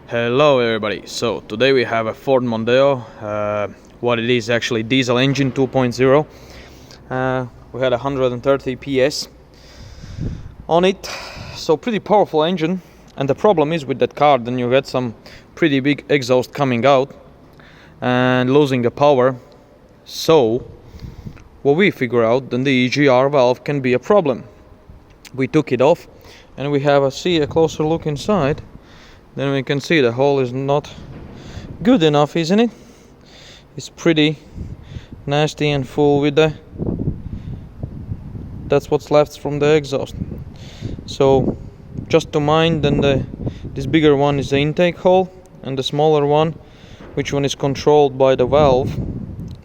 Hello everybody, so today we have a Ford Mondeo, what it is actually diesel engine 2.0. We had 130 PS on it, so pretty powerful engine. And the problem is with that car, then you get some pretty big exhaust coming out and losing the power. So what we figure out, then the EGR valve can be a problem. We took it off and we have a closer look inside. Then we can see the hole is not good enough, isn't it? It's pretty nasty and full with that's what's left from the exhaust. So just to mind, then this bigger one is the intake hole, and the smaller one, which one is controlled by the valve,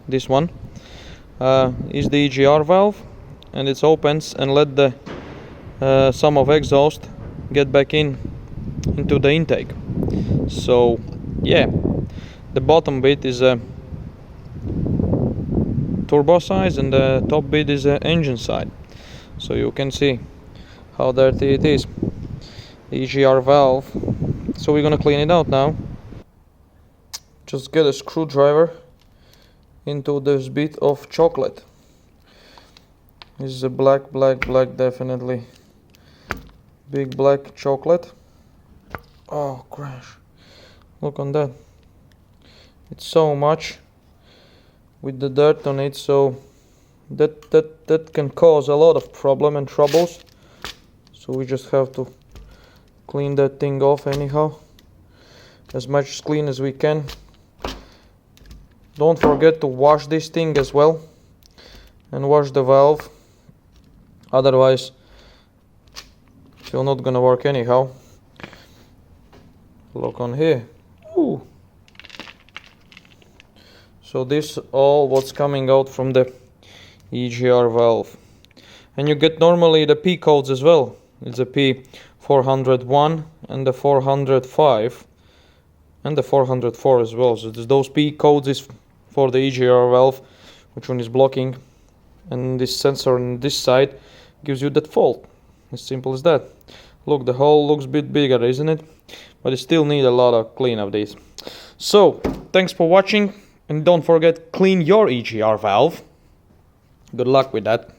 this one, is the EGR valve, and it opens and let the some of exhaust get back into the intake. So yeah, the bottom bit is a turbo side and the top bit is a engine side. So you can see how dirty it is, the EGR valve. So we're gonna clean it out now. Just get a screwdriver into this bit of chocolate. This is a black, definitely big black chocolate. Oh crash, look on that, it's so much with the dirt on it, so that can cause a lot of problem and troubles. So we just have to clean that thing off anyhow, as much clean as we can. Don't forget to wash this thing as well and wash the valve, otherwise it's not gonna work anyhow. Look on here. Ooh. So this all what's coming out from the EGR valve, and you get normally the P codes as well. It's a P401 and the 405 and the 404 as well. So those P codes is for the EGR valve, which one is blocking, and this sensor on this side gives you that fault. As simple as that. Look, the hole looks a bit bigger, isn't it? But it still need a lot of clean of these. So thanks for watching, and don't forget, clean your EGR valve. Good luck with that.